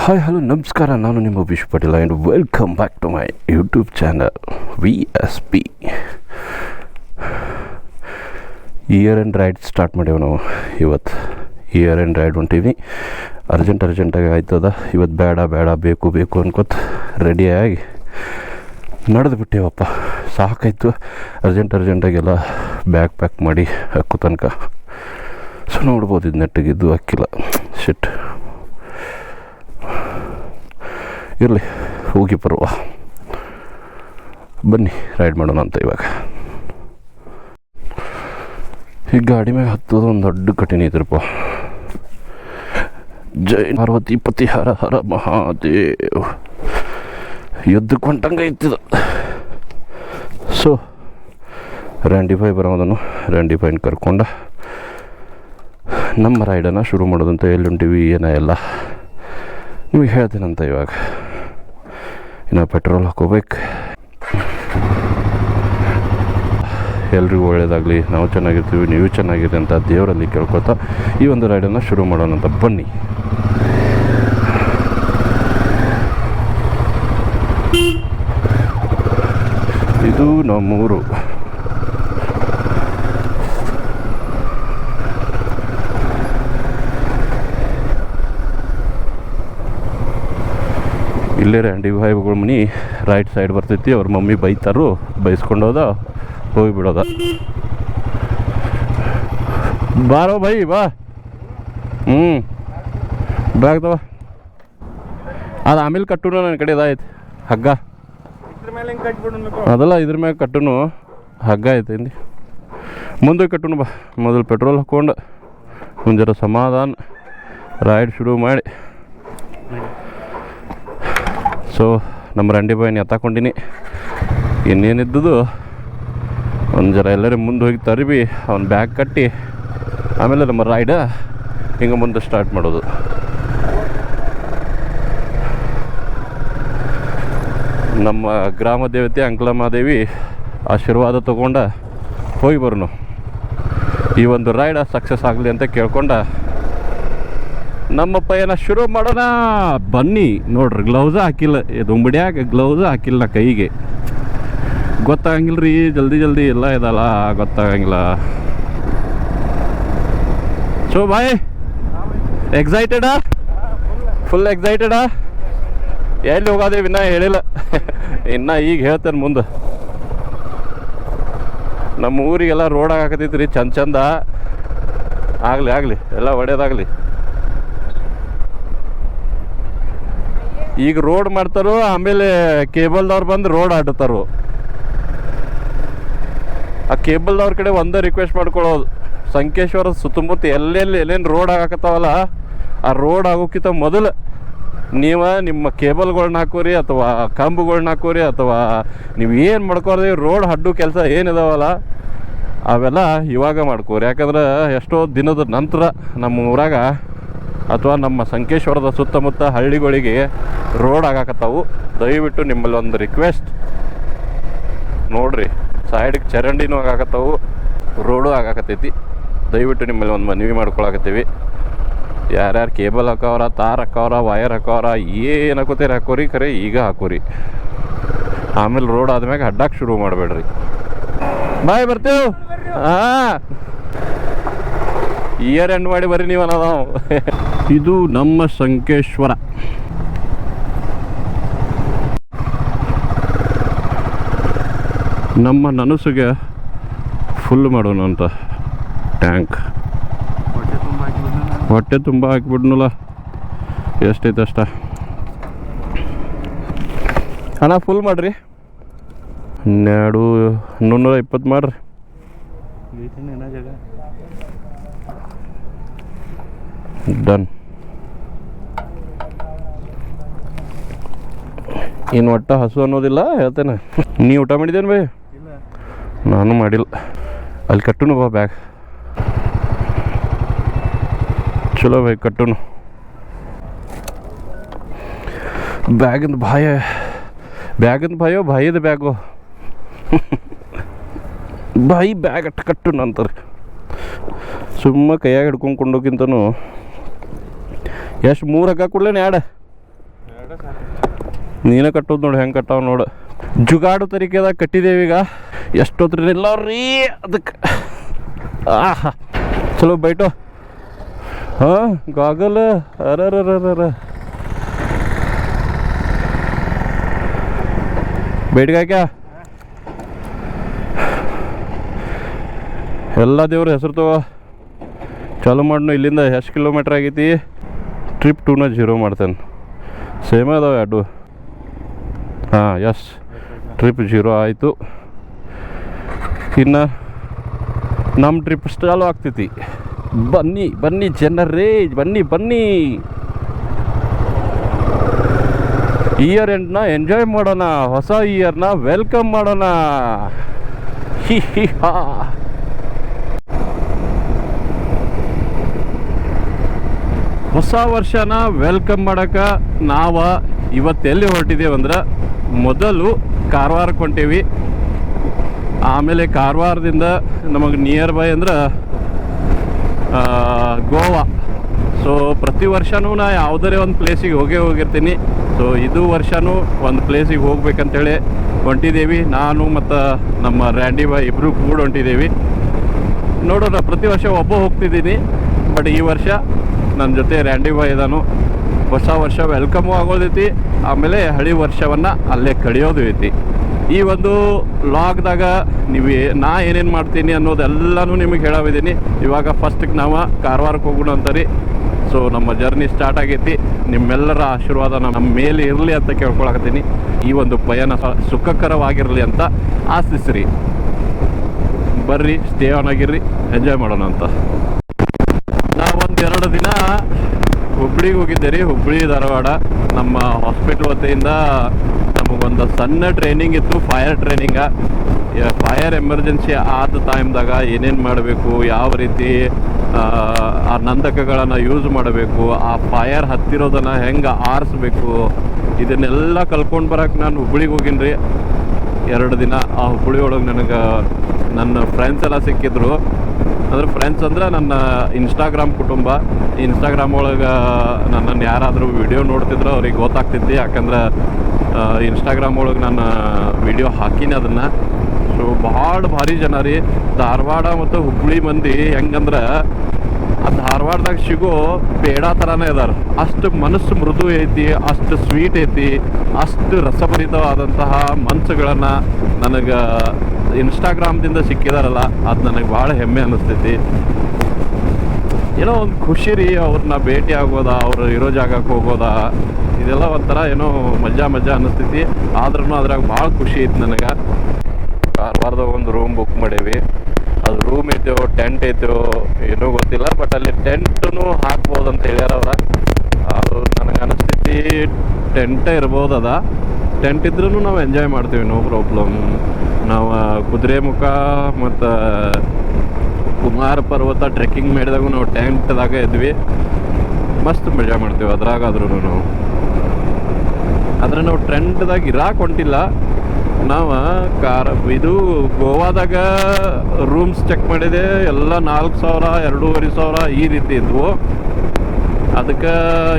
Hi hello ನಮಸ್ಕಾರ, ನಾನು ನಿಮ್ಮ Vish Patel and welcome back to my YouTube channel VSP. Year and ride start ಮಾಡೇವು ನಾವು. ಇವತ್ತು ಇಯರ್ ಆ್ಯಂಡ್ ರೈಡ್ ಹೊಂಟೀವಿ. ಅರ್ಜೆಂಟಾಗಿ ಆಯ್ತದ. ಇವತ್ತು ಬೇಡ ಬೇಕು ಅನ್ಕೋತ ರೆಡಿಯಾಗಿ ನಡೆದು ಬಿಟ್ಟೇವಪ್ಪ. ಸಾಕಾಯ್ತು. ಅರ್ಜೆಂಟಾಗೆಲ್ಲ ಬ್ಯಾಗ್ ಪ್ಯಾಕ್ ಮಾಡಿ ಹಾಕೋ ತನಕ. ಸೊ ನೋಡ್ಬೋದು, ಇದು ನೆಟ್ಟಿಗಿದ್ದು ಹಾಕಿಲ್ಲ. ಶಿಟ್, ಇರಲಿ, ಹೋಗಿ ಬರುವ. ಬನ್ನಿ ರೈಡ್ ಮಾಡೋಣ ಅಂತ. ಇವಾಗ ಈ ಗಾಡಿ ಮ್ಯಾಗ ಹತ್ತೋದು ಒಂದು ದೊಡ್ಡ ಕಠಿಣ ಇದ್ರಪ್ಪ. ಜೈ ಪಾರ್ವತಿ ಪತಿ ಹರ ಹರ ಮಹಾದೇವ್. ಯುದ್ಧಕ್ಕೆ ಹೊಂಟಂಗೆ ಐತಿದ. ಸೊ ರ್ಯಾಂಡಿ ಫೈ ಬರೋದನ್ನು ರ್ಯಾಂಡಿ ಫೈನ್ ಕರ್ಕೊಂಡ ನಮ್ಮ ರೈಡನ್ನು ಶುರು ಮಾಡೋದಂತ. ಎಲ್ಲಿ ಹೊಂಟೀವಿ ಏನೋ ಎಲ್ಲ ನಿಮಗೆ ಹೇಳ್ತೀನಂತ. ಇವಾಗ ಇನ್ನು ಪೆಟ್ರೋಲ್ ಹಾಕೋಬೇಕು. ಎಲ್ರಿಗೂ ಒಳ್ಳೆಯದಾಗಲಿ, ನಾವು ಚೆನ್ನಾಗಿರ್ತೀವಿ, ನೀವು ಚೆನ್ನಾಗಿರಿ ಅಂತ ದೇವರಲ್ಲಿ ಕೇಳ್ಕೊತಾ ಈ ಒಂದು ರೈಡನ್ನು ಶುರು ಮಾಡೋಣಂತ. ಬನ್ನಿ. ಇದು ನಮ್ಮೂರು. ಇಲ್ಲೇ ರ್ಯಾಂಡಿ ಭಾಯಿಗಳ ಮನೆ ರೈಟ್ ಸೈಡ್ ಬರ್ತೈತಿ. ಅವ್ರ ಮಮ್ಮಿ ಬೈತಾರು, ಬೈಸ್ಕೊಂಡೋದ ಹೋಗಿಬಿಡೋದ. ಬಾರೋ ಬೈ ಬಾ. ಬ್ಯಾಗ್ ತವ. ಅದು ಆಮೇಲೆ ಕಟ್ಟುನು, ನನ್ನ ಕಡೆ ಇದಾಯ್ತು ಹಗ್ಗ. ಅದಲ್ಲ, ಇದ್ರ ಮ್ಯಾಗ ಕಟ್ಟುನು ಹಗ್ಗ ಐತಿ. ಮುಂದೆ ಕಟ್ಟುನು ಬಾ. ಮೊದಲು ಪೆಟ್ರೋಲ್ ಹಾಕ್ಕೊಂಡು ಒಂದು ಜರ ಸಮಾಧಾನ ರೈಡ್ ಶುರು ಮಾಡಿ. ಸೊ ನಮ್ಮ ರಂಡಿ ಬಾಯಿನ ಎತ್ತಾಕೊಂಡಿನಿ. ಇನ್ನೇನಿದ್ದದು ಒಂದು ಜರ ಎಲ್ಲರೂ ಮುಂದೆ ಹೋಗಿ ತರಿಬಿ, ಅವ್ನ ಬ್ಯಾಗ್ ಕಟ್ಟಿ ಆಮೇಲೆ ನಮ್ಮ ರೈಡ ಹಿಂಗೆ ಮುಂದೆ ಸ್ಟಾರ್ಟ್ ಮಾಡೋದು. ನಮ್ಮ ಗ್ರಾಮ ದೇವತೆ ಅಂಕಲಮ್ಮಾದೇವಿ ಆಶೀರ್ವಾದ ತೊಗೊಂಡ ಹೋಗಿ ಬರೋನು. ಈ ಒಂದು ರೈಡ ಸಕ್ಸಸ್ ಆಗಲಿ ಅಂತ ಕೇಳ್ಕೊಂಡ ನಮ್ಮ ಪಯಣ ಶುರು ಮಾಡೋಣ. ಬನ್ನಿ. ನೋಡ್ರಿ, ಗ್ಲೌಸ ಹಾಕಿಲ್ಲ. ದುಂಬಡಿಯಾಗ ಗ್ಲೌಸ ಹಾಕಿಲ್ಲ ಕೈಗೆ. ಗೊತ್ತಾಗಂಗಿಲ್ಲ ರೀ, ಜಲ್ದಿ ಎಲ್ಲ ಇದಲ್ಲ, ಗೊತ್ತಾಗಂಗಿಲ್ಲ. So bye, ಎಕ್ಸೈಟೆಡಾ? ಫುಲ್ ಎಕ್ಸೈಟೆಡಾ? ಎಲ್ಲಿ ಹೋಗೋದೇವಿ ಇನ್ನೂ ಹೇಳಿಲ್ಲ. ಇನ್ನು ಈಗ ಹೇಳ್ತೇನೆ ಮುಂದೆ. ನಮ್ಮ ಊರಿಗೆಲ್ಲ ರೋಡ್ ಹಾಕತೈತಿ ರೀ, ಚಂದ ಆಗಲಿ ಎಲ್ಲ ಒಳ್ಳೇದಾಗಲಿ. ಈಗ ರೋಡ್ ಮಾಡ್ತಾರೋ, ಆಮೇಲೆ ಕೇಬಲ್ದವ್ರು ಬಂದು ರೋಡ್ ಆಡ್ತಾರೋ. ಆ ಕೇಬಲ್ದವ್ರ ಕಡೆ ಒಂದೇ ರಿಕ್ವೆಸ್ಟ್ ಮಾಡ್ಕೊಳ್ಳೋದು, ಸಂಕೇಶ್ವರ ಸುತ್ತಮುತ್ತ ಎಲ್ಲೇನು ರೋಡ್ ಆಗಾಕತ್ತಾವಲ್ಲ, ಆ ರೋಡ್ ಆಗೋಕ್ಕಿಂತ ಮೊದಲು ನೀವು ನಿಮ್ಮ ಕೇಬಲ್ಗಳ್ನ ಹಾಕೋರಿ, ಅಥವಾ ಕಂಬುಗಳ್ನ ಹಾಕೋರಿ, ಅಥವಾ ನೀವು ಏನು ಮಾಡ್ಕೋರಿ. ರೋಡ್ ಅಡ್ಡು ಕೆಲಸ ಏನಿದಾವಲ್ಲ ಅವೆಲ್ಲ ಇವಾಗ ಮಾಡ್ಕೋರಿ. ಯಾಕಂದ್ರೆ ಎಷ್ಟೋ ದಿನದ ನಂತರ ನಮ್ಮ ಊರಾಗ ಅಥವಾ ನಮ್ಮ ಸಂಕೇಶ್ವರದ ಸುತ್ತಮುತ್ತ ಹಳ್ಳಿಗಳಿಗೆ ರೋಡ್ ಆಗಾಕತ್ತಾವು. ದಯವಿಟ್ಟು ನಿಮ್ಮಲ್ಲಿ ಒಂದು ರಿಕ್ವೆಸ್ಟ್ ನೋಡ್ರಿ, ಸೈಡಿಗೆ ಚರಂಡಿನೂ ಆಗಾಕತ್ತಾವು, ರೋಡು ಆಗಾಕತ್ತೈತಿ. ದಯವಿಟ್ಟು ನಿಮ್ಮಲ್ಲಿ ಒಂದು ಮನವಿ ಮಾಡ್ಕೊಳಕತ್ತೀವಿ. ಯಾರ್ಯಾರು ಕೇಬಲ್ ಹಾಕೋರ, ತಾರ್ ಹಾಕೋರ, ವಯರ್ ಹಾಕೋರ, ಏನು ಹಾಕೋತೀರಿ ಹಾಕೋರಿ, ಖರೆ ಈಗ ಹಾಕೋರಿ. ಆಮೇಲೆ ರೋಡ್ ಆದ್ಮ್ಯಾಗ ಅಡ್ಡಕ್ಕೆ ಶುರು ಮಾಡಬೇಡ್ರಿ. ಬಾಯ್, ಬರ್ತೇವೆ. ಹಾಂ, ಇಯರ್ ಎಂಡ್ ಮಾಡಿ ಬರ್ರಿ ನೀವು ಅನ್ನೋದು. ಇದು ನಮ್ಮ ಸಂಕೇಶ್ವರ. ನಮ್ಮ ನನಸಿಗೆ ಫುಲ್ ಮಾಡೋಣ ಅಂತ ಟ್ಯಾಂಕ್. ಹೊಟ್ಟೆ ತುಂಬ ಹಾಕಿಬಿಡ್ನಲ್ಲ, ಎಷ್ಟೈತೆ ಅಷ್ಟ. ಅಣ್ಣ ಫುಲ್ ಮಾಡಿರಿ. 220 ಮಾಡ್ರಿ. ಡನ್. ಇನ್ನು ಒಟ್ಟ ಹಸು ಅನ್ನೋದಿಲ್ಲ ಹೇಳ್ತೇನೆ. ನೀ ಊಟ ಮಾಡಿದ್ದೇನು ಬೈ? ನಾನು ಮಾಡಿಲ್ಲ. ಅಲ್ಲಿ ಕಟ್ಟುನು ಬಾ ಬ್ಯಾಗ್. ಚಲೋ ಬೈ, ಕಟ್ಟುನು. ಬ್ಯಾಗಿಂದ ಭಾಯಿದ ಬ್ಯಾಗು. ಬಾಯಿ ಬ್ಯಾಗ್ ಅಟ್ಟು ಕಟ್ಟುನು ಅಂತಾರೆ. ಸುಮ್ಮ ಕೈಯಾಗ ಹಿಡ್ಕೊಂಡು ಕೊಂಡೋಗಿಂತನೂ ಎಷ್ಟು 3 ಹಗ್ಗ ಕೊಡ್ಲೇನೆ? 2 ನೀನೇ ಕಟ್ಟೋದು ನೋಡಿ ಹೆಂಗೆ ಕಟ್ಟಾವ ನೋಡು. ಜುಗಾಡು ತರೀಕೆದಾಗ ಕಟ್ಟಿದ್ದೇವೆ ಈಗ. ಎಷ್ಟೊತ್ತರ ಇಲ್ಲವ್ರಿ ಅದಕ್ಕೆ. ಆಹಾ ಚಲೋ ಬೈಟೋ. ಹಾಂ ಗಾಗಲ್ ಅರರರರ ಬೇಡ್ಗಾಕ್ಯಾ ಎಲ್ಲ ದೇವ್ರ ಹೆಸರು ತಗೋ. ಚಾಲು ಮಾಡ್ನು. ಇಲ್ಲಿಂದ ಎಷ್ಟು ಕಿಲೋಮೀಟ್ರ್ ಆಗೈತಿ? ಟ್ರಿಪ್ 2ನ 0 ಮಾಡ್ತೇನೆ. ಸೇಮ್ ಅದಾವೆ ಎರಡು. ಹಾಂ ಎಸ್, ಟ್ರಿಪ್ 0 ಆಯಿತು. ಇನ್ನು ನಮ್ಮ ಟ್ರಿಪ್ ಚಾಲು ಆಗ್ತೈತಿ. ಬನ್ನಿ ಬನ್ನಿ ಜನರೇ, ಬನ್ನಿ ಬನ್ನಿ. ಇಯರ್ ಎಂಡ್ನ ಎಂಜಾಯ್ ಮಾಡೋಣ, ಹೊಸ ಇಯರ್ನ ವೆಲ್ಕಮ್ ಮಾಡೋಣ. ಹಿ ಹಿ ಹಾ. ಹೊಸ ವರ್ಷನ ವೆಲ್ಕಮ್ ಮಾಡೋಕೆ ನಾವು ಇವತ್ತೆಲ್ಲಿ ಹೊರಟಿದ್ದೇವಂದ್ರೆ, ಮೊದಲು ಕಾರವಾರಕ್ಕೆ ಹೊಂಟೇವಿ. ಆಮೇಲೆ ಕಾರವಾರದಿಂದ ನಮಗೆ ನಿಯರ್ ಬೈ ಅಂದ್ರೆ ಗೋವಾ. ಸೊ ಪ್ರತಿ ವರ್ಷವೂ ನಾ ಯಾವುದೇ ಒಂದು ಪ್ಲೇಸಿಗೆ ಹೋಗಿರ್ತೀನಿ. ಸೊ ಇದು ವರ್ಷವೂ ಒಂದು ಪ್ಲೇಸಿಗೆ ಹೋಗ್ಬೇಕಂತೇಳಿ ಹೊಂಟಿದ್ದೇವೆ. ನಾನು ಮತ್ತು ನಮ್ಮ ರ್ಯಾಂಡಿ ಬಾಯ್ ಇಬ್ಬರು ಕೂಡ ಹೊಂಟಿದ್ದೇವೆ. ನೋಡೋಣ, ಪ್ರತಿ ವರ್ಷ ಒಬ್ಬ ಹೋಗ್ತಿದ್ದೀನಿ, ಬಟ್ ಈ ವರ್ಷ ನನ್ನ ಜೊತೆ ರ್ಯಾಂಡಿ ಬಾಯ್ ಇದ್ದಾನು. ಹೊಸ ವರ್ಷ ವೆಲ್ಕಮು ಆಗೋದೈತಿ, ಆಮೇಲೆ ಹಳಿ ವರ್ಷವನ್ನು ಅಲ್ಲೇ ಕಳಿಯೋದು ಐತಿ. ಈ ಒಂದು ಲಾಗ್ದಾಗ ನೀವು ನಾ ಏನೇನು ಮಾಡ್ತೀನಿ ಅನ್ನೋದೆಲ್ಲನೂ ನಿಮಗೆ ಹೇಳವಿದ್ದೀನಿ. ಇವಾಗ ಫಸ್ಟಿಗೆ ನಾವು ಕಾರವಾರಕ್ಕೆ ಹೋಗೋಣ ಅಂತಾರಿ. ಸೊ ನಮ್ಮ ಜರ್ನಿ ಸ್ಟಾರ್ಟ್ ಆಗೈತಿ. ನಿಮ್ಮೆಲ್ಲರ ಆಶೀರ್ವಾದ ನಮ್ಮ ಮೇಲೆ ಇರಲಿ ಅಂತ ಕೇಳ್ಕೊಳಕತ್ತೀನಿ. ಈ ಒಂದು ಪಯಣ ಸುಖಕರವಾಗಿರಲಿ ಅಂತ ಆಶಿಸ್ರಿ. ಬರ್ರಿ, ಸ್ಟೇ ಆನ್ ಆಗಿರ್ರಿ, ಎಂಜಾಯ್ ಮಾಡೋಣ ಅಂತ. ನಾವೊಂದು 2 ದಿನ ಹುಬ್ಳಿಗೆ ಹೋಗಿದ್ದೆ ರೀ. ಹುಬ್ಳಿ ಧಾರವಾಡ ನಮ್ಮ ಹಾಸ್ಪಿಟ್ಲ್ ವತಿಯಿಂದ ನಮಗೊಂದು ಸಣ್ಣ ಟ್ರೈನಿಂಗ್ ಇತ್ತು, ಫೈರ್ ಟ್ರೈನಿಂಗ. ಫೈರ್ ಎಮರ್ಜೆನ್ಸಿ ಆದ ಟೈಮ್ದಾಗ ಏನೇನು ಮಾಡಬೇಕು, ಯಾವ ರೀತಿ ಆ ನಂದಕಗಳನ್ನು ಯೂಸ್ ಮಾಡಬೇಕು, ಆ ಫೈರ್ ಹತ್ತಿರೋದನ್ನು ಹೆಂಗೆ ಆರಿಸ್ಬೇಕು, ಇದನ್ನೆಲ್ಲ ಕಲ್ಕೊಂಡು ಬರೋಕೆ ನಾನು ಹುಬ್ಳಿಗೆ ಹೋಗಿನಿ ರೀ 2 ದಿನ. ಆ ಹುಬ್ಳಿ ಒಳಗೆ ನನಗೆ ನನ್ನ ಫ್ರೆಂಡ್ಸ್ ಎಲ್ಲ ಸಿಕ್ಕಿದ್ರು. ಅಂದ್ರೆ ಫ್ರೆಂಡ್ಸ್ ಅಂದ್ರೆ ನನ್ನ ಇನ್ಸ್ಟಾಗ್ರಾಮ್ ಕುಟುಂಬ. ಇನ್ಸ್ಟಾಗ್ರಾಮ್ ಒಳಗೆ ನನ್ನನ್ನು ಯಾರಾದರೂ ವಿಡಿಯೋ ನೋಡ್ತಿದ್ರು ಅವ್ರಿಗೆ ಗೊತ್ತಾಗ್ತಿತ್ತು, ಯಾಕಂದ್ರೆ ಇನ್ಸ್ಟಾಗ್ರಾಮ್ ಒಳಗೆ ನಾನು ವಿಡಿಯೋ ಹಾಕಿನಿ ಅದನ್ನು. ಸೊ ಭಾಳ ಭಾರಿ ಜನ ರೀ. ಧಾರವಾಡ ಮತ್ತು ಹುಬ್ಳಿ ಮಂದಿ ಹೆಂಗಂದ್ರೆ, ಆ ಧಾರವಾಡದಾಗ ಸಿಗೋ ಪೇಡ ಥರನೇ ಇದಾರೆ. ಅಷ್ಟು ಮನಸ್ಸು ಮೃದು ಐತಿ, ಅಷ್ಟು ಸ್ವೀಟ್ ಐತಿ, ಅಷ್ಟು ರಸಭರಿತವಾದಂತಹ ಮನಸ್ಸುಗಳನ್ನು ನನಗೆ ಇನ್ಸ್ಟಾಗ್ರಾಮ್ದಿಂದ ಸಿಕ್ಕಿದಾರಲ್ಲ, ಅದು ನನಗೆ ಭಾಳ ಹೆಮ್ಮೆ ಅನ್ನಿಸ್ತೈತಿ. ಏನೋ ಒಂದು ಖುಷಿ ರೀ. ಅವ್ರನ್ನ ಭೇಟಿ ಆಗೋದ, ಅವ್ರು ಇರೋ ಜಾಗಕ್ಕೆ ಹೋಗೋದ, ಇದೆಲ್ಲ ಒಂಥರ ಏನೋ ಮಜಾ ಅನ್ನಿಸ್ತೈತಿ. ಆದ್ರೂ ಅದ್ರಾಗ ಭಾಳ ಖುಷಿ ಐತಿ ನನಗೆ. ಕಾರವಾರದಾಗ ಒಂದು ರೂಮ್ ಬುಕ್ ಮಾಡೇವಿ. ಅದು ರೂಮ್ ಐತೋ ಟೆಂಟ್ ಐತೋ ಏನೋ ಗೊತ್ತಿಲ್ಲ, ಬಟ್ ಅಲ್ಲಿ ಟೆಂಟೂ ಹಾಕ್ಬೋದು ಅಂತ ಹೇಳ್ಯಾರ ಅವ್ರ. ಅದು ನನಗೆ ಅನಿಸ್ತೈತಿ ಟೆಂಟೇ ಇರ್ಬೋದದ. ಟೆಂಟ್ ಇದ್ರೂ ನಾವು ಎಂಜಾಯ್ ಮಾಡ್ತೀವಿ, ನೋ ಪ್ರಾಬ್ಲಮ್. ನಾವು ಕುದುರೆಮುಖ ಮತ್ತು ಕುಮಾರ ಪರ್ವತ ಟ್ರೆಕ್ಕಿಂಗ್ ಮಾಡಿದಾಗೂ ನಾವು ಟೆಂಟ್ದಾಗ ಇದ್ವಿ. ಮಸ್ತ್ ಮಜಾ ಮಾಡ್ತೀವಿ ಅದ್ರಾಗಾದ್ರೂ ನಾವು. ಆದರೆ ನಾವು ಟ್ರೆಂಡ್ದಾಗ ಇರಾಕ್ ಹೊಂಟಿಲ್ಲ. ನಾವು ಇದು ಗೋವಾದಾಗ ರೂಮ್ಸ್ ಚೆಕ್ ಮಾಡಿದೆ, ಎಲ್ಲ 4,000 2,500 ಈ ರೀತಿ ಇದ್ವು. ಅದಕ್ಕೆ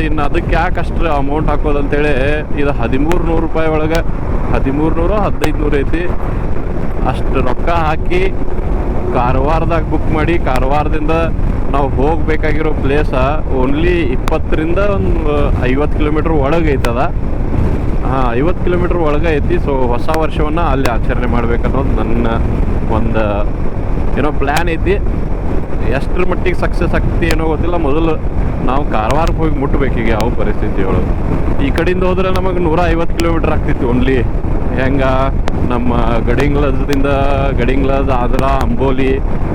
ಇನ್ನು ಅದಕ್ಕೆ ಯಾಕೆ ಅಷ್ಟು ಅಮೌಂಟ್ ಹಾಕೋದಂತೇಳಿ ಇದು 1,300 ರೂಪಾಯಿ ಒಳಗೆ 1,300 1,500 ಐತಿ. ಅಷ್ಟು ರೊಕ್ಕ ಹಾಕಿ ಕಾರವಾರದಾಗ ಬುಕ್ ಮಾಡಿ, ಕಾರವಾರದಿಂದ ನಾವು ಹೋಗಬೇಕಾಗಿರೋ ಪ್ಲೇಸ ಓನ್ಲಿ 20ರಿಂದ ಒಂದು 50 ಕಿಲೋಮೀಟ್ರ್ ಒಳಗೆ ಐತದ. ಹಾಂ, 50 ಕಿಲೋಮೀಟ್ರ್ ಒಳಗೆ ಐತಿ. ಸೊ ಹೊಸ ವರ್ಷವನ್ನು ಅಲ್ಲಿ ಆಚರಣೆ ಮಾಡ್ಬೇಕನ್ನೋದು ನನ್ನ ಒಂದು ಏನೋ ಪ್ಲ್ಯಾನ್ ಐತಿ. ಎಷ್ಟರ ಮಟ್ಟಿಗೆ ಸಕ್ಸಸ್ ಆಗ್ತಿ ಏನೋ ಗೊತ್ತಿಲ್ಲ. ಮೊದಲು ನಾವು ಕಾರವಾರಕ್ಕೆ ಹೋಗಿ ಮುಟ್ಟಬೇಕೀಗ ಯಾವ ಪರಿಸ್ಥಿತಿ ಒಳಗೆ. ಈ ಕಡೆಯಿಂದ ಹೋದ್ರೆ ನಮಗೆ 150 ಕಿಲೋಮೀಟ್ರ್ ಆಗ್ತಿತ್ತು ಓನ್ಲಿ. ಹೆಂಗೆ ನಮ್ಮ ಗಡಿಂಗ್ಲದ ಆದ್ರ ಅಂಬೋಲಿ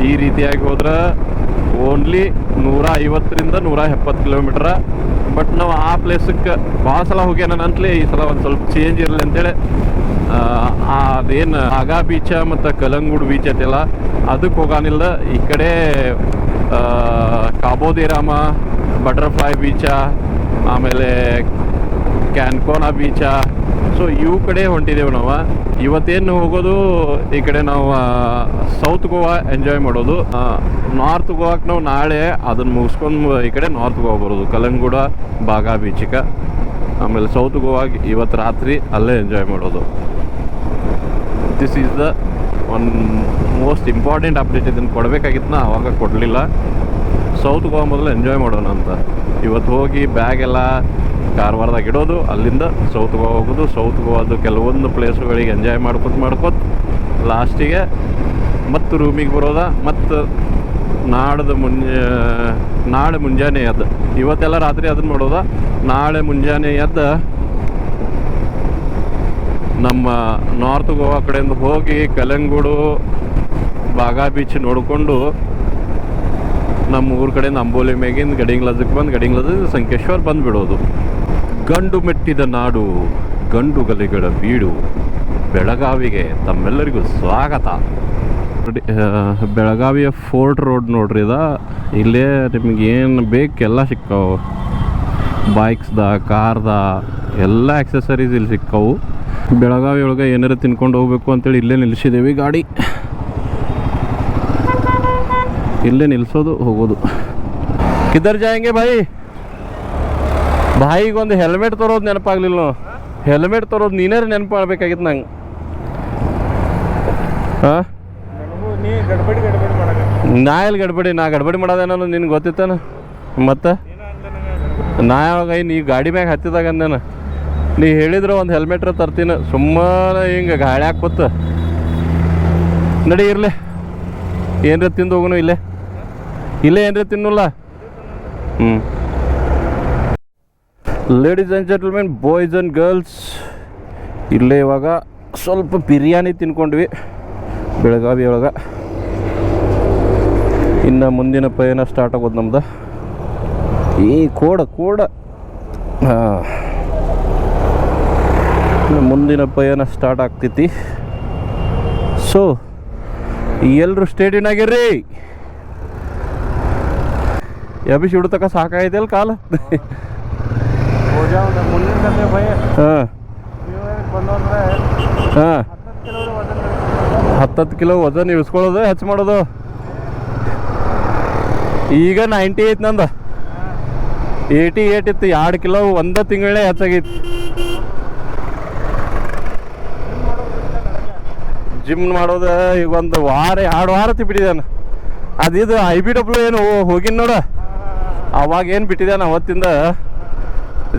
ಈ ರೀತಿಯಾಗಿ ಹೋದ್ರೆ ಓನ್ಲಿ 150ರಿಂದ 170 ಕಿಲೋಮೀಟ್ರ. ಬಟ್ ನಾವು ಆ ಪ್ಲೇಸಕ್ಕೆ ಭಾಳ ಸಲ ಹೋಗ್ಯಾನ ಅಂತಲೇ ಈ ಸಲ ಒಂದು ಸ್ವಲ್ಪ ಚೇಂಜ್ ಇರಲಿ ಅಂತೇಳಿ ಅದೇನು ಆಗಾ ಬೀಚ ಮತ್ತು ಕಲಂಗೂಡು ಬೀಚ್ ಐತಿಲ್ಲ ಅದಕ್ಕೆ ಹೋಗಾನಿಲ್ಲ. ಈ ಕಡೆ ಕಾಬೋದಿರಾಮ, ಬಟರ್ಫ್ಲೈ ಬೀಚ, ಆಮೇಲೆ ಕ್ಯಾನ್ಕೋನಾ ಬೀಚ, ಸೊ ಇವು ಕಡೆ ಹೊಂಟಿದ್ದೇವೆ ನಾವು. ಇವತ್ತೇನು ಹೋಗೋದು ಈ ಕಡೆ ನಾವು ಸೌತ್ ಗೋವಾ ಎಂಜಾಯ್ ಮಾಡೋದು. ನಾರ್ತ್ ಗೋವಾಕ್ಕೆ ನಾವು ನಾಳೆ ಅದನ್ನು ಮುಗಿಸ್ಕೊಂಡು ಈ ಕಡೆ ನಾರ್ತ್ ಗೋವಾ ಬರೋದು, ಕಲಂಗೂಡ ಬಾಗಾ ಬೀಚಿಗೆ. ಆಮೇಲೆ ಸೌತ್ ಗೋವಾಗಿ ಇವತ್ತು ರಾತ್ರಿ ಅಲ್ಲೇ ಎಂಜಾಯ್ ಮಾಡೋದು. This is the one most important update. ಇದನ್ನು ಕೊಡಬೇಕಾಗಿತ್ತು, ಆವಾಗ ಕೊಡಲಿಲ್ಲ. ಸೌತ್ ಗೋವಾ ಮೊದಲು ಎಂಜಾಯ್ ಮಾಡೋಣ ಅಂತ. ಇವತ್ತು ಹೋಗಿ ಬ್ಯಾಗ್ ಎಲ್ಲ ಕಾರವಾರದಾಗ ಇಡೋದು, ಅಲ್ಲಿಂದ ಸೌತ್ ಗೋವಾ ಹೋಗೋದು. ಸೌತ್ ಗೋವಾದು ಕೆಲವೊಂದು ಪ್ಲೇಸುಗಳಿಗೆ ಎಂಜಾಯ್ ಮಾಡ್ಕೊತ ಲಾಸ್ಟಿಗೆ ಮತ್ತು ರೂಮಿಗೆ ಬರೋದ. ಮತ್ತು ನಾಳೆ ಮುಂಜಾನೆ ಎದ್ದು, ಇವತ್ತೆಲ್ಲ ರಾತ್ರಿ ಅದನ್ನು ಮಾಡೋದ. ನಾಳೆ ಮುಂಜಾನೆ ಎದ್ದು ನಮ್ಮ ನಾರ್ತ್ ಗೋವಾ ಕಡೆಯಿಂದ ಹೋಗಿ ಕಲಂಗೂಡು, ಬಾಗಾ ಬೀಚ್ ನೋಡಿಕೊಂಡು ನಮ್ಮ ಊರ ಕಡೆಯಿಂದ ಅಂಬೋಲಿ ಮೇಗಿಂದ ಗಡಿಂಗ್ಲಜಕ್ಕೆ ಬಂದು ಗಡಿಂಗ್ಲಜ್ ಸಂಕೇಶ್ವರ್ ಬಂದುಬಿಡೋದು. ಗಂಡು ಮೆಟ್ಟಿದ ನಾಡು, ಗಂಡುಗಲಿಗಳ ಬೀಡು, ಬೆಳಗಾವಿಗೆ ತಮ್ಮೆಲ್ಲರಿಗೂ ಸ್ವಾಗತ. ಬೆಳಗಾವಿಯ ಫೋರ್ಟ್ ರೋಡ್ ನೋಡ್ರಿ ಇದ. ಇಲ್ಲೇ ನಿಮ್ಗೆ ಏನು ಬೇಕೆಲ್ಲ ಸಿಕ್ಕವು. ಬೈಕ್ಸ್ದ, ಕಾರ್ದ ಎಲ್ಲ ಆಕ್ಸೆಸರೀಸ್ ಇಲ್ಲಿ ಸಿಕ್ಕವು. ಬೆಳಗಾವಿ ಒಳಗೆ ಏನಾರು ತಿನ್ಕೊಂಡು ಹೋಗ್ಬೇಕು ಅಂತೇಳಿ ಇಲ್ಲೇ ನಿಲ್ಲಿಸಿದ್ದೇವೆ ಗಾಡಿ. ಇಲ್ಲೇ ನಿಲ್ಲಿಸೋದು, ಹೋಗೋದು. ಕಿಧರ್ ಜಾಯಂಗೆ ಭಾಯಿ? ಭಾಯಿಗೊಂದು ಹೆಲ್ಮೆಟ್ ತರೋದು ನೆನಪಾಗ್ಲಿಲ್ಲ. ಹೆಲ್ಮೆಟ್ ತರೋದು ನೀನೇ ನೆನಪು ಮಾಡ್ಬೇಕಾಗಿತ್ತು ನಂಗೆ. ಹಾಂ, ನಾ ಎಲ್ಲಿ ಗಡ್ಬಡಿ? ನಾ ಗಡ್ಬಡಿ ಮಾಡೋದೇನೋ ನಿನ್ಗೆ ಗೊತ್ತಿತ್ತಾನ? ಮತ್ತೆ ನಾ ಯಾವಾಗ ನೀ ಗಾಡಿ ಮ್ಯಾಗ ಹತ್ತಿದಾಗ ಅಂದೇನ? ನೀ ಹೇಳಿದ್ರೆ ಒಂದು ಹೆಲ್ಮೆಟ್ರ ತರ್ತೀನಿ. ಸುಮ್ಮನೆ ಹಿಂಗೆ ಗಾಳಿ ಹಾಕ್ಕೊತ ನಡಿ. ಇರಲಿ, ಏನರ ತಿಂದು ಹೋಗೋನು. ಇಲ್ಲೇ ಏನರ ತಿನ್ನಲ್ಲ. Ladies and gentlemen, boys and girls, ಇಲ್ಲೇ ಇವಾಗ ಸ್ವಲ್ಪ ಬಿರಿಯಾನಿ ತಿನ್ಕೊಂಡ್ವಿ ಬೆಳಗಾವಿ ಒಳಗೆ. ಇನ್ನು ಮುಂದಿನ ಪಯಣ ಸ್ಟಾರ್ಟ್ ಆಗೋದು ನಮ್ದು. ಈ ಕೋಡ ಹಾಂ, ಮುಂದಿನ ಪಯಣ ಸ್ಟಾರ್ಟ್ ಆಗ್ತೈತಿ. ಸೊ ಎಲ್ಲರೂ ಸ್ಟೇಡಿಯನ್ ಆಗಿರ್ರಿ. ಅಭಿಷ್ ಹಿಡ್ತಕ್ಕ ಸಾಕಾಗೈತೆ ಅಲ್ಲಿ ಕಾಲು. ಹಾಂ ಹಾಂ, 10 ಕಿಲೋ ವಜನ್ ಇಳಿಸ್ಕೊಳ್ಳೋದು, ಹೆಚ್ಚು ಮಾಡೋದು. ಈಗ 90 ಐತಿ ನಂದು. 88 ಇತ್ತು. 2 ಕಿಲೋ ಒಂದೇ ತಿಂಗಳೇ ಹೆಚ್ಚಾಗೈತಿ. ಜಿಮ್ ಮಾಡೋದು ಈಗ ಒಂದು ವಾರ 2 ವಾರ ಬಿಟ್ಟಿದ್ದಾನೆ. ಅದಿದು IBW ಏನು ಹೋಗಿನ ನೋಡ, ಅವಾಗ ಏನು ಬಿಟ್ಟಿದ್ದಾನೆ. ಅವತ್ತಿಂದ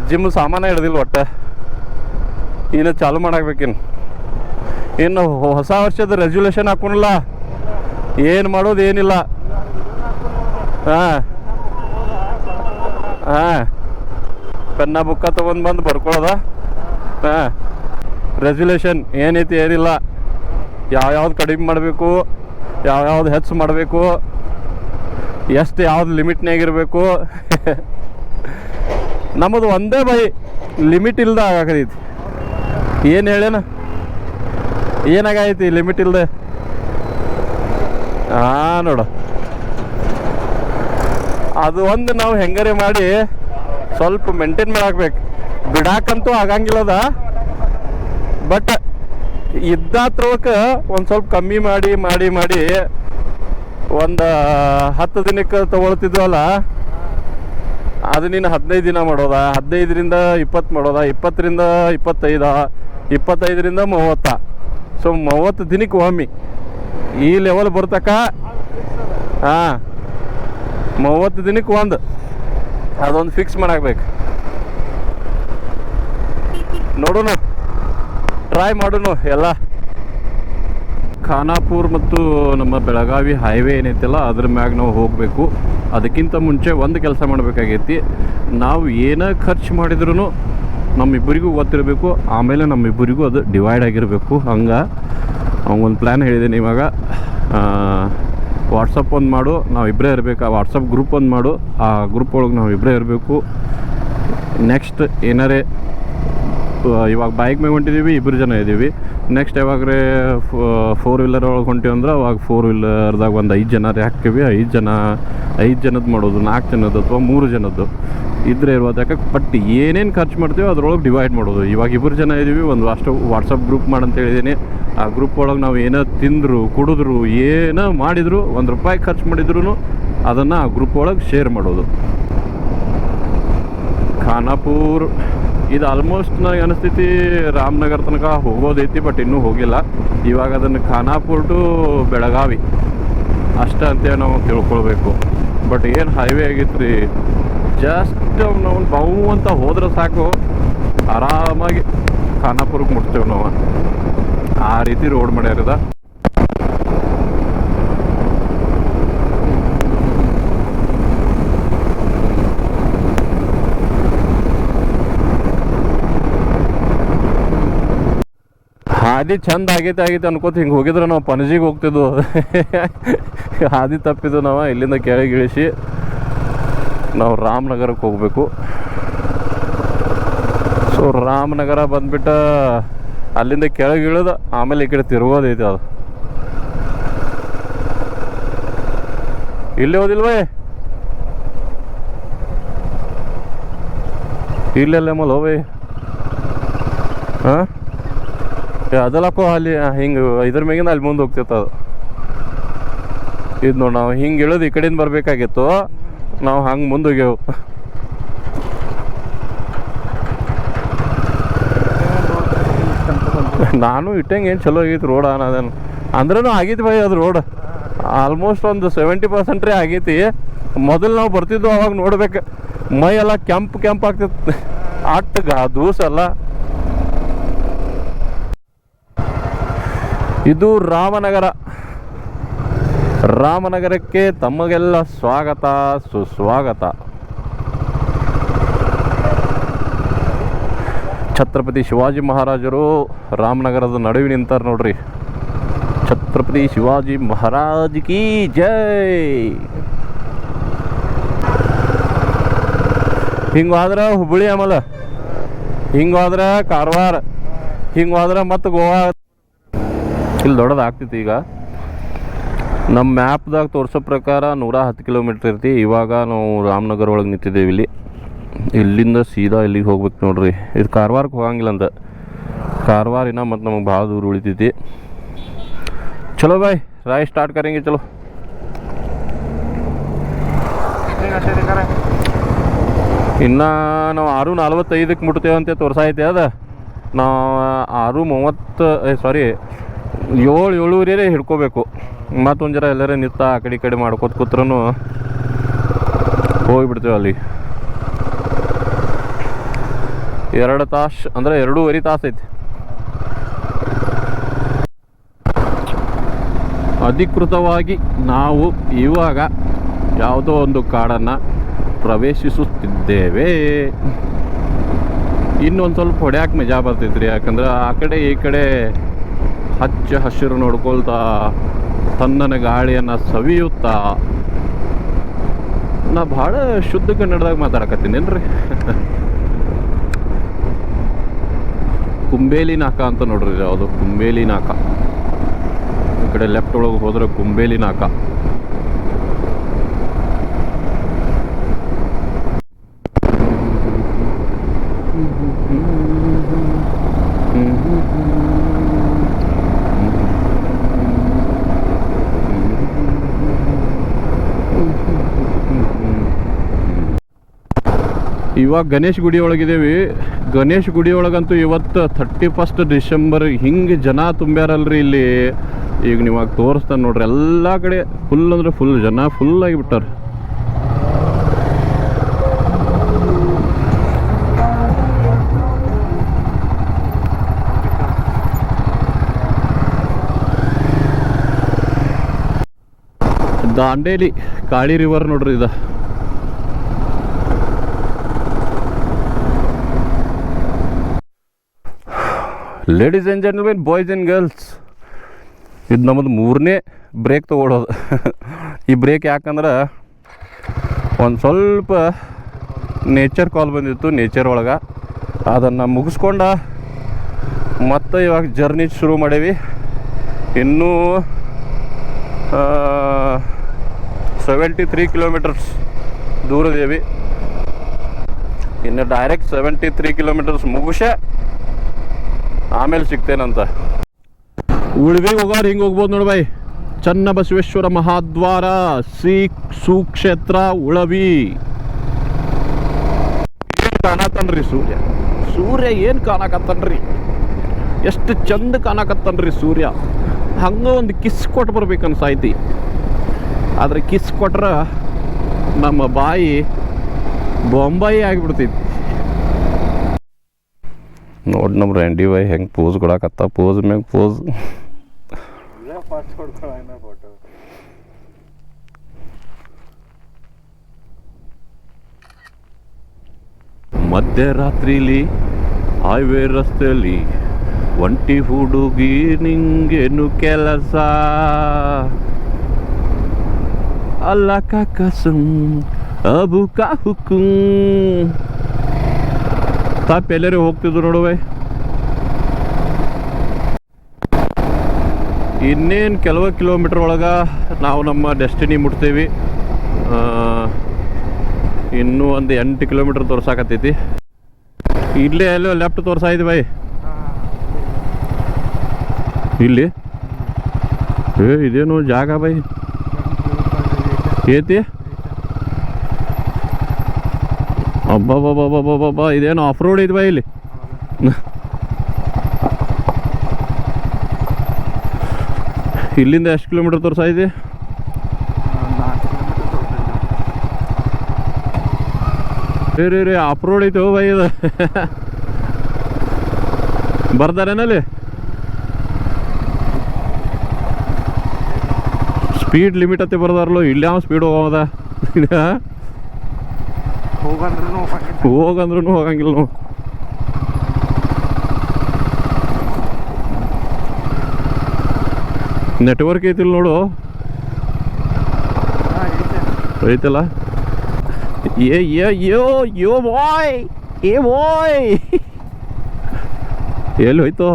ಜಿಮ್ ಸಾಮಾನ ಹಿಡ್ದಿಲ್ಲ ಒಟ್ಟು. ಇನ್ನು ಚಾಲು ಮಾಡಾಕ್ಬೇಕಿನ್ನು. ಇನ್ನು ಹೊಸ ವರ್ಷದ ರೆಸಲ್ಯೂಷನ್ ಹಾಕೋನಿಲ್ಲ, ಏನು ಮಾಡೋದು ಏನಿಲ್ಲ. ಹಾಂ ಹಾಂ, ಪೆನ್ನ ಬುಕ್ಕ ತೊಗೊಂಡು ಬಂದು ಬರ್ಕೊಳ್ಳೋದ. ಹಾಂ, ರೆಸಲ್ಯೂಷನ್ ಏನೈತಿ ಏನಿಲ್ಲ, ಯಾವ್ಯಾವ್ದು ಕಡಿಮೆ ಮಾಡಬೇಕು, ಯಾವ್ಯಾವ್ದು ಹೆಚ್ಚು ಮಾಡಬೇಕು, ಎಷ್ಟು ಯಾವ್ದು ಲಿಮಿಟ್ನಾಗಿರಬೇಕು. ನಮ್ಮದು ಒಂದೇ ಬೈ ಲಿಮಿಟ್ ಇಲ್ದ ಆಗಾಕೈತಿ. ಏನು ಹೇಳೇನ, ಏನಾಗೈತಿ ಲಿಮಿಟ್ ಇಲ್ದೆ? ಹಾಂ ನೋಡು, ಅದು ಒಂದು ನಾವು ಹೆಂಗಾರೆ ಮಾಡಿ ಸ್ವಲ್ಪ ಮೇಂಟೈನ್ ಮಾಡಾಕ್ಬೇಕು. ಬಿಡಾಕಂತೂ ಆಗಂಗಿಲ್ಲದ, ಬಟ್ ಇದ್ದಾತ್ರಕ್ಕೆ ಒಂದು ಸ್ವಲ್ಪ ಕಮ್ಮಿ ಮಾಡಿ ಮಾಡಿ ಮಾಡಿ ಒಂದು 10 ದಿನಕ್ಕೆ ತೊಗೊಳ್ತಿದ್ವಲ್ಲ, ಅದು ನೀನು 15 ದಿನ ಮಾಡೋದ, 15ರಿಂದ 20 ಮಾಡೋದ, 20ರಿಂದ 25, 25ರಿಂದ 30. ಸೊ 30 ದಿನಕ್ಕೆ ಒಮ್ಮೆ ಈ ಲೆವೆಲ್ ಬರ್ತಕ್ಕ. ಹಾಂ, 30 ದಿನಕ್ಕೆ ಅದೊಂದು ಫಿಕ್ಸ್ ಮಾಡಾಕ್ಬೇಕು. ನೋಡೋಣ, ಟ್ರೈ ಮಾಡೋಣ ಎಲ್ಲ. ಖಾನಾಪುರ್ ಮತ್ತು ನಮ್ಮ ಬೆಳಗಾವಿ ಹೈವೇ ಏನೈತಲ್ಲ ಅದ್ರ ಮ್ಯಾಗ ನಾವು ಹೋಗಬೇಕು. ಅದಕ್ಕಿಂತ ಮುಂಚೆ ಒಂದು ಕೆಲಸ ಮಾಡಬೇಕಾಗೈತಿ. ನಾವು ಏನೇ ಖರ್ಚು ಮಾಡಿದ್ರೂ ನಮ್ಮಿಬ್ಬರಿಗೂ ಗೊತ್ತಿರಬೇಕು, ಆಮೇಲೆ ನಮ್ಮಿಬ್ಬರಿಗೂ ಅದು ಡಿವೈಡ್ ಆಗಿರಬೇಕು. ಹಂಗೆ ಅವಂಗೊಂದು ಪ್ಲ್ಯಾನ್ ಹೇಳಿದ್ದೀನಿ. ಇವಾಗ ವಾಟ್ಸಪ್ ಒಂದು ಮಾಡು, ನಾವಿಬ್ಬರೇ ಇರಬೇಕು. ಆ ವಾಟ್ಸಪ್ ಗ್ರೂಪ್ ಒಂದು ಮಾಡು, ಆ ಗ್ರೂಪ್ ಒಳಗೆ ನಾವಿಬ್ಬರೇ ಇರಬೇಕು. ನೆಕ್ಸ್ಟ್ ಏನಾರೇ ಇವಾಗ ಬೈಕ್ ಮೇಲೆ ಹೊಂಟಿದ್ದೀವಿ, 2 ಜನ ಇದ್ದೀವಿ. ನೆಕ್ಸ್ಟ್ ಯಾವಾಗ್ರೆ 4 ವೀಲರ್ ಒಳಗೆ ಹೊಂಟಿವಿ ಅಂದ್ರೆ ಅವಾಗ 4 ವೀಲರ್ದಾಗ ಒಂದು 5 ಜನ ಹಾಕ್ತೀವಿ. 5 ಜನದ್ದು ಮಾಡೋದು, 4 ಜನದ್ದು ಅಥವಾ 3 ಜನದ್ದು ಇದ್ರೆ ಇರ್ಬೋದು. ಯಾಕೆ ಬಟ್ ಏನೇನು ಖರ್ಚು ಮಾಡ್ತೀವಿ ಅದ್ರೊಳಗೆ ಡಿವೈಡ್ ಮಾಡೋದು. ಇವಾಗ 2 ಜನ ಇದ್ದೀವಿ, ಒಂದು ವಾಟ್ಸಪ್ ಗ್ರೂಪ್ ಮಾಡಂತ ಹೇಳಿದ್ದೀನಿ. ಆ ಗ್ರೂಪ್ ಒಳಗೆ ನಾವು ಏನೋ ತಿಂದರು ಕುಡಿದ್ರು ಏನೋ ಮಾಡಿದ್ರು, ₹1 ಖರ್ಚು ಮಾಡಿದ್ರು ಅದನ್ನು ಆ ಗ್ರೂಪ್ ಒಳಗೆ ಶೇರ್ ಮಾಡೋದು. ಖಾನಾಪುರ್ ಇದು ಆಲ್ಮೋಸ್ಟ್ ನನಗೆ ಅನಿಸ್ತೈತಿ ರಾಮನಗರ ತನಕ ಹೋಗೋದೈತಿ, ಬಟ್ ಇನ್ನೂ ಹೋಗಿಲ್ಲ. ಇವಾಗ ಅದನ್ನು ಖಾನಾಪುರ್ ಟು ಬೆಳಗಾವಿ ಅಷ್ಟೇ ಅಂತೇಳಿ ನಾವು ತಿಳ್ಕೊಳ್ಬೇಕು. ಬಟ್ ಏನು ಹೈವೇ ಆಗೈತೆ ರೀ, ಜಸ್ಟ್ ನಾವು ಬಾವು ಅಂತ ಹೋದ್ರೆ ಸಾಕು, ಆರಾಮಾಗಿ ಖಾನಾಪುರಕ್ಕೆ ಮುಟ್ತೇವೆ ನಾವು. ಆ ರೀತಿ ರೋಡ್ ಮಾಡ್ಯಾರದ. ಹಾದಿ ಚಂದ ಆಗೈತೆ ಅನ್ಕೋತ ಹಿಂಗೆ ಹೋಗಿದ್ರೆ ನಾವು ಪಣಜಿಗೆ ಹೋಗ್ತಿದ್ವು. ಹಾದಿ ತಪ್ಪಿದ್ದು ನಾವು ಇಲ್ಲಿಂದ ಕೆಳಗಿಳಿಸಿ ನಾವು ರಾಮನಗರಕ್ಕೆ ಹೋಗಬೇಕು. ಸೊ ರಾಮನಗರ ಬಂದ್ಬಿಟ್ಟು ಅಲ್ಲಿಂದ ಕೆಳಗಿಳಿದು ಆಮೇಲೆ ಈ ಕಡೆ ತಿರುಗೋದೈತೆ. ಅದು ಇಲ್ಲಿ ಹೋದಿಲ್ವೇ, ಇಲ್ಲೆಲ್ಲ ಮಲ್ಲ ಹೋವೆ. ಹಾಂ ಅದಲ್ಲಕ್ಕೋ ಅಲ್ಲಿ ಹಿಂಗೆ ಇದ್ರ ಮೇಗಿಂದ ಅಲ್ಲಿ ಮುಂದೆ ಹೋಗ್ತಿತ್ತು. ಅದು ಇದು ನೋಡಿ, ನಾವು ಹಿಂಗೆ ಇಳಿದು ಈ ಕಡೆಯಿಂದ ಬರಬೇಕಾಗಿತ್ತು, ನಾವು ಹಂಗೆ ಮುಂದೆ ಹೋಗ್ಯವು. ನಾನು ಇಟ್ಟಂಗೆ ಏನು ಚಲೋ ಆಗೈತಿ ರೋಡ್ ಅನ್ನೋದೇನು ಅಂದ್ರೂ ಆಗೈತಿ ಬೈ. ಅದು ರೋಡ್ ಆಲ್ಮೋಸ್ಟ್ ಒಂದು 70% ಆಗೈತಿ. ಮೊದಲು ನಾವು ಬರ್ತಿದ್ವು ಅವಾಗ ನೋಡ್ಬೇಕು, ಮೈ ಎಲ್ಲ ಕೆಂಪು ಆಗ್ತಿತ್ತು, ಅಟ್ಟು ದೂಸಲ್ಲ. ಇದು ರಾಮನಗರ. ರಾಮನಗರಕ್ಕೆ ತಮಗೆಲ್ಲ ಸ್ವಾಗತ ಸುಸ್ವಾಗತ. ಛತ್ರಪತಿ ಶಿವಾಜಿ ಮಹಾರಾಜರು ರಾಮನಗರದ ನಡುವೆ ನಿಂತಾರೆ ನೋಡ್ರಿ. ಛತ್ರಪತಿ ಶಿವಾಜಿ ಮಹಾರಾಜ್ ಕಿ ಜೈ. ಹಿಂಗಾದ್ರೆ ಹುಬ್ಬಳ್ಳಿ, ಆಮೇಲೆ ಹಿಂಗಾದ್ರೆ ಕಾರವಾರ, ಹಿಂಗಾದ್ರೆ ಮತ್ತು ಗೋವಾ. ಇಲ್ಲಿ ದೊಡ್ಡದಾಗ್ತಿತ್ತು. ಈಗ ನಮ್ಮ ಮ್ಯಾಪ್ದಾಗ ತೋರಿಸೋ ಪ್ರಕಾರ 110 ಕಿಲೋಮೀಟ್ರ್ ಇರ್ತಿ. ಇವಾಗ ನಾವು ರಾಮನಗರ ಒಳಗೆ ನಿಂತಿದ್ದೇವೆ. ಇಲ್ಲಿಂದ ಸೀದಾ ಇಲ್ಲಿಗೆ ಹೋಗ್ಬೇಕು ನೋಡ್ರಿ. ಇದು ಕಾರವಾರಕ್ಕೆ ಹೋಗಂಗಿಲ್ಲ ಅಂತ, ಕಾರವಾರಿನ ಮತ್ತು ನಮಗೆ ಭಾಳ ದೂರ ಉಳಿತೈತಿ. ಚಲೋ ಬಾಯ್, ರಾಯ್ ಸ್ಟಾರ್ಟ್ ಕರೆಂಗೆ. ಚಲೋ ಇನ್ನು ನಾವು 6:45 ಮುಟ್ತೇವೆ ಅಂತ ತೋರ್ಸೈತೆ. ಅದು ನಾವು 7:7:30 ಹಿಡ್ಕೋಬೇಕು. ಮತ್ತೊಂದು ಜರ ಎಲ್ಲರೇ ನಿಂತ ಆ ಕಡೆ ಈ ಕಡೆ ಮಾಡ್ಕೋತ ಕೂತ್ರೂ ಹೋಗಿಬಿಡ್ತೇವೆ ಅಲ್ಲಿ. 2 ತಾಸು ಅಂದರೆ 2.5 ತಾಸು ಐತಿ. ಅಧಿಕೃತವಾಗಿ ನಾವು ಇವಾಗ ಯಾವುದೋ ಒಂದು ಕಾಡನ್ನು ಪ್ರವೇಶಿಸುತ್ತಿದ್ದೇವೆ. ಇನ್ನೊಂದು ಸ್ವಲ್ಪ ಹೊಡ್ಯಾಕೆ ಮಜಾ ಬರ್ತೈತ್ರಿ, ಯಾಕಂದ್ರೆ ಆ ಕಡೆ ಈ ಕಡೆ ಹಚ್ಚ ಹಸಿರು ನೋಡ್ಕೊಳ್ತಾ ತಣ್ಣನೆ ಗಾಳಿಯನ್ನು ಸವಿಯುತ್ತಾ. ನಾ ಭಾಳ ಶುದ್ಧ ಕನ್ನಡದಾಗ ಮಾತಾಡಕತ್ತೀನಿ ಏನ್ರಿ. ಕುಂಬೇಲಿ ನಾಕ ಅಂತ ನೋಡ್ರಿ, ಯಾವುದು ಕುಂಬೇಲಿ ನಾಕ. ಈ ಕಡೆ ಲೆಫ್ಟ್ ಒಳಗೆ ಹೋದ್ರೆ ಕುಂಬೇಲಿ ನಾಕ. ಇವಾಗ ಗಣೇಶ್ ಗುಡಿ ಒಳಗಿದ್ದೇವೆ. ಗಣೇಶ್ ಗುಡಿ ಒಳಗಂತೂ ಇವತ್ತು 31 ಡಿಸೆಂಬರ್ ಹಿಂಗೆ ಜನ ತುಂಬ್ಯಾರಲ್ರಿ ಇಲ್ಲಿ. ಈಗ ನೀವಾಗ ತೋರಿಸ್ತಾನೆ ನೋಡ್ರಿ, ಎಲ್ಲ ಕಡೆ ಫುಲ್ ಅಂದ್ರೆ ಫುಲ್ ಜನ ಫುಲ್ ಆಗಿಬಿಟ್ಟಾರ. ದಾಂಡೇಲಿ ಕಾಳಿ ರಿವರ್ ನೋಡ್ರಿ ಇದು. Ladies and gentlemen, boys and girls, ಇದು ನಮ್ಮದು 3ನೇ ಬ್ರೇಕ್ ತೊಗೊಳೋದು. ಈ ಬ್ರೇಕ್ ಯಾಕಂದ್ರೆ ಒಂದು ಸ್ವಲ್ಪ ನೇಚರ್ ಕಾಲ್ ಬಂದಿತ್ತು ನೇಚರ್ ಒಳಗೆ, ಅದನ್ನು ಮುಗಿಸ್ಕೊಂಡ ಮತ್ತೆ ಇವಾಗ ಜರ್ನಿ ಶುರು ಮಾಡೀವಿ. ಇನ್ನೂ 73 ಕಿಲೋಮೀಟರ್ಸ್ ದೂರದೇವಿ. ಇನ್ನು ಡೈರೆಕ್ಟ್ 73 ಕಿಲೋಮೀಟರ್ಸ್ ಮುಗಿಸೇ ಆಮೇಲೆ ಸಿಗ್ತೇನಂತ. ಉಳ್ವಿಗೆ ಹೋಗೋರು ಹಿಂಗೆ ಹೋಗ್ಬೋದು ನೋಡಿ ಬಾಯ್. ಚನ್ನಬಸವೇಶ್ವರ ಮಹಾದ್ವಾರ, ಶ್ರೀ ಸುಕ್ಷೇತ್ರ ಉಳವಿ. ಕಾಣತಾನ್ರಿ ಸೂರ್ಯ. ಸೂರ್ಯ ಏನು ಕಾಣಕತ್ತಾನ್ರಿ, ಎಷ್ಟು ಚಂದ ಕಾಣಕತ್ತಾನ್ರಿ ಸೂರ್ಯ. ಹಂಗೆ ಒಂದು ಕಿಸ್ ಕೊಟ್ಟು ಬರ್ಬೇಕು ಅನ್ಸಾಯ್ತಿ. ಆದರೆ ಕಿಸ್ ಕೊಟ್ರೆ ನಮ್ಮ ಬಾಯಿ ಬೊಂಬಾಯಿ ಆಗಿಬಿಡ್ತೈತಿ. ನೋಡಿ ನಮ್ಮ ರೆಂಡಿ ಬಾಯಿ ಹೆಂಗೆ ಪೋಸ್ ಕೊಡಕತ್ತ, ಪೋಸ್ ಮ್ಯಾಗ ಪೋಸ್. ಮಧ್ಯರಾತ್ರಿಲಿ ಹೈವೇ ರಸ್ತೆಯಲ್ಲಿ ಒಂಟಿ ಹುಡುಗಿ ನಿಂಗೇನು ಕೆಲಸ, ಅಲ್ಲ ಕಸಂ ಅಬು ಕಾ ಹುಕುಂ. ಎಲ್ಲರೂ ಹೋಗ್ತಿದ್ರು ನೋಡುವೆ. ಇನ್ನೇನು ಕೆಲವು ಕಿಲೋಮೀಟ್ರ್ ಒಳಗೆ ನಾವು ನಮ್ಮ ಡೆಸ್ಟಿನಿ ಮುಟ್ತೇವಿ. ಇನ್ನೂ ಒಂದು 8 ಕಿಲೋಮೀಟ್ರ್ ತೋರ್ಸಾಕತ್ತೈತಿ. ಇಲ್ಲೇ ಎಲ್ಲೋ ಲೆಫ್ಟ್ ತೋರ್ಸಾಯ್ತು ಬೈ. ಇಲ್ಲಿ ಇದೇನು ಜಾಗ ಬೈ ಏತಿ? ಅಬ್ಬಬ್ಬಬ್ಬಬ್ಬಬ್ಬ, ಇದೇನು ಆಫ್ ರೋಡ್ ಐತಿ ಬೈ ಇಲ್ಲಿ. ಇಲ್ಲಿಂದ ಎಷ್ಟು ಕಿಲೋಮೀಟ್ರ್ ತೋರ್ಸಾಯ್ತಿ? ರೀ ಆಫ್ ರೋಡ್ ಐತಿ ಬೈ ಇದು. ಬರ್ದಾರೇನಲ್ಲಿ ಸ್ಪೀಡ್ ಲಿಮಿಟ್ ಅತ್ತೆ ಬರ್ದಾರಲ್ಲ. ಇಲ್ಲಿ ಯಾವ ಸ್ಪೀಡ್ ಹೋಗೋದ? ಹೋಗಂದ್ರೂ ಹೋಗಂಗಿಲ್ಲ ನಾವು. ನೆಟ್ವರ್ಕ್ ಐತಿಲ್ಲ ನೋಡು. ಐತಲ್ಲ. ಯೋ ಬಾಯ್, ಏ ಬಾಯ್, ಎಲ್ಲಿ ಹೋಯ್ತು?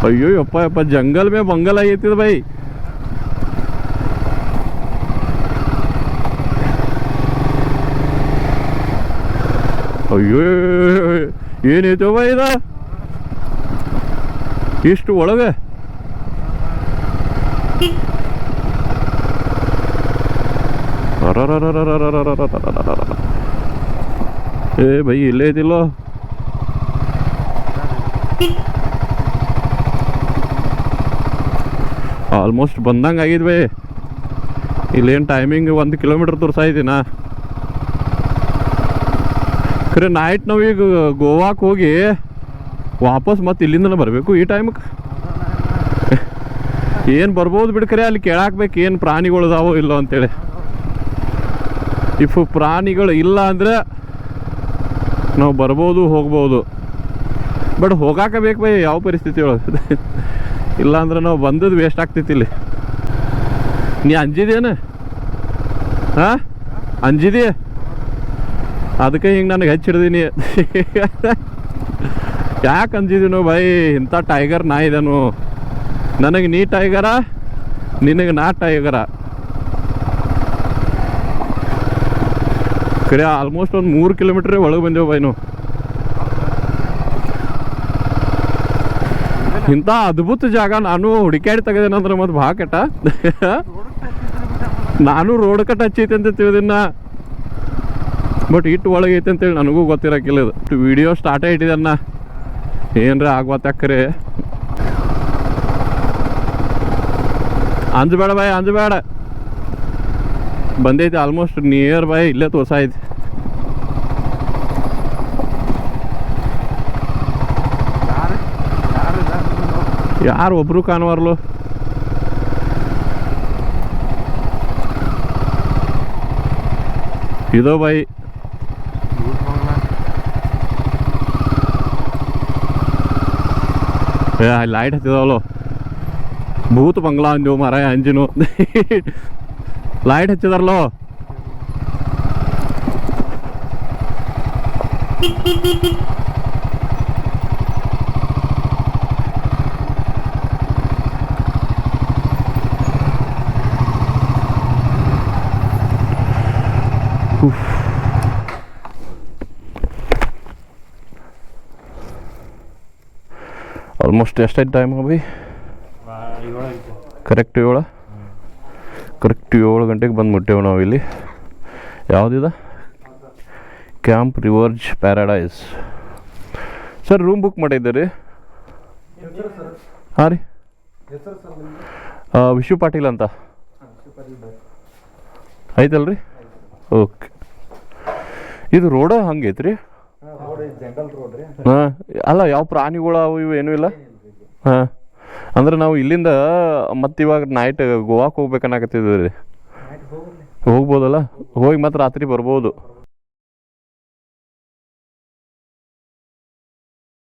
ಅಯ್ಯೋ ಯಪ್ಪ ಜಂಗಲ್ ಮೇ ಮಂಗಲ್ ಆಗೈತಿದ ಬೈ. ಅಯ್ಯೋ ಏನೈತೋ ಬೈ ಇದ ಇಷ್ಟು ಒಳಗೆ? ಏ ಬೈ ಇಲ್ಲೇ ಐತಿಲ್ಲೋ. ಆಲ್ಮೋಸ್ಟ್ ಬಂದಂಗೆ ಆಗಿದ್ ಬೈ. ಇಲ್ಲೇನು ಟೈಮಿಂಗ್ 1 ಕಿಲೋಮೀಟ್ರ್ ತೋರ್ಸಾಯ್ತಿನ. ಖರೆ ನೈಟ್ ನಾವೀಗ ಗೋವಾಕ್ಕೆ ಹೋಗಿ ವಾಪಸ್ ಮತ್ತೆ ಇಲ್ಲಿಂದನೇ ಬರಬೇಕು ಈ ಟೈಮಕ್ಕೆ. ಏನು ಬರ್ಬೋದು ಬಿಡ್ಕರೆ, ಅಲ್ಲಿ ಕೇಳಾಕ್ಬೇಕು ಏನು ಪ್ರಾಣಿಗಳು ಅದಾವೋ ಇಲ್ಲೋ ಅಂತೇಳಿ. ಇಫ್ ಪ್ರಾಣಿಗಳು ಇಲ್ಲ ಅಂದರೆ ನಾವು ಬರ್ಬೋದು ಹೋಗ್ಬೋದು, ಬಟ್ ಹೋಗಾಕ ಬೇಕು ಬೈ ಯಾವ ಪರಿಸ್ಥಿತಿ ಒಳಗೆ. ಇಲ್ಲ ಅಂದ್ರೆ ನಾವು ಬಂದದ್ದು ವೇಸ್ಟ್ ಆಗ್ತೈತಿ ಇಲ್ಲಿ. ನೀ ಅಂಜಿದೇನು? ಹಾಂ ಅಂಜಿದಿ, ಅದಕ್ಕೆ ಹಿಂಗೆ ನನಗೆ ಹಚ್ಚಿಡ್ದೀನಿ. ಯಾಕೆ ಅಂಜಿದೀನೋ ಬೈ? ಇಂಥ ಟೈಗರ್ ನಾ ಇದನು. ನನಗೆ ನೀ ಟೈಗರ, ನಿನಗೆ ನಾ ಟೈಗರ. ಕರೆ ಆಲ್ಮೋಸ್ಟ್ ಒಂದು 3 ಕಿಲೋಮೀಟ್ರ್ ಒಳಗೆ ಬಂದೆವು ಬೈ ನಾವು. ಇಂಥ ಅದ್ಭುತ ಜಾಗ ನಾನು ಹುಡುಕ್ಯಾಡಿ ತೆಗೆದೇನಂದ್ರೆ ಮತ್ತೆ ಭಾಳ ಕೆಟ್ಟ. ನಾನು ರೋಡ್ ಕಟ್ ಹಚ್ಚೈತೆ ಅಂತ ತಿಳಿದಿನ್ನ, ಬಟ್ ಇಟ್ಟು ಒಳಗೆ ಐತೆ ಅಂತೇಳಿ ನನಗೂ ಗೊತ್ತಿರೋಕ್ಕಿಲ್ಲ. ಇದು ವಿಡಿಯೋ ಸ್ಟಾರ್ಟೇ ಇಟ್ಟಿದ್ದನ್ನ ಏನ್ರ ಆಗ್ವತ್ತಕ್ಕರೆ. ಅಂಜಬೇಡ ಬಾಯ್, ಅಂಜಬೇಡ. ಬಂದೈತಿ ಆಲ್ಮೋಸ್ಟ್ ನಿಯರ್ ಬೈ, ಇಲ್ಲೇ ತೋರ್ಸಾಯ್ತಿ. ಯಾರು ಒಬ್ರು ಕಾಣುವಾರ್ಲು. ಇದೋ ಬೈ ಲೈಟ್ ಹತ್ತಿದಾವಲ್ಲೋ. ಭೂತ್ ಬಂಗ್ಲಾ ಅಂದೇವು ಮಾರ ಅಂಜಿನು. ಲೈಟ್ ಹಚ್ಚಿದಾರಲ್ಲೋ. ಆಲ್ಮೋಸ್ಟ್ ಎಷ್ಟಾಯ್ತು ಟೈಮ್ ಬೈ? ಕರೆಕ್ಟ್ 7 ಗಂಟೆಗೆ ಬಂದು ಮುಟ್ಟೇವು ನಾವು ಇಲ್ಲಿ. ಯಾವುದಿದೆ camp rivers paradise. Sir room book ಮಾಡಿದ್ದೀರಿ? ಹಾಂ ರೀ, ವಿಶು ಪಾಟೀಲ್ ಅಂತ ಐತಲ್ರಿ? ಓಕೆ. ಇದು ರೋಡ ಹಂಗೈತ್ರಿ? ಹಾಂ, ಅಲ್ಲ ಯಾವ ಪ್ರಾಣಿಗಳು ಅವು ಇವು ಏನೂ ಇಲ್ಲ? ಹಾಂ, ಅಂದ್ರೆ ನಾವು ಇಲ್ಲಿಂದ ಮತ್ತೆ ಇವಾಗ ನೈಟ್ ಗೋವಾಕ್ಕೆ ಹೋಗ್ಬೇಕನ್ನಾಕತ್ತಿದ್ವಿ ರೀ. ಹೋಗ್ಬೋದಲ್ಲ? ಹೋಗಿ ಮತ್ತೆ ರಾತ್ರಿ ಬರ್ಬೋದು.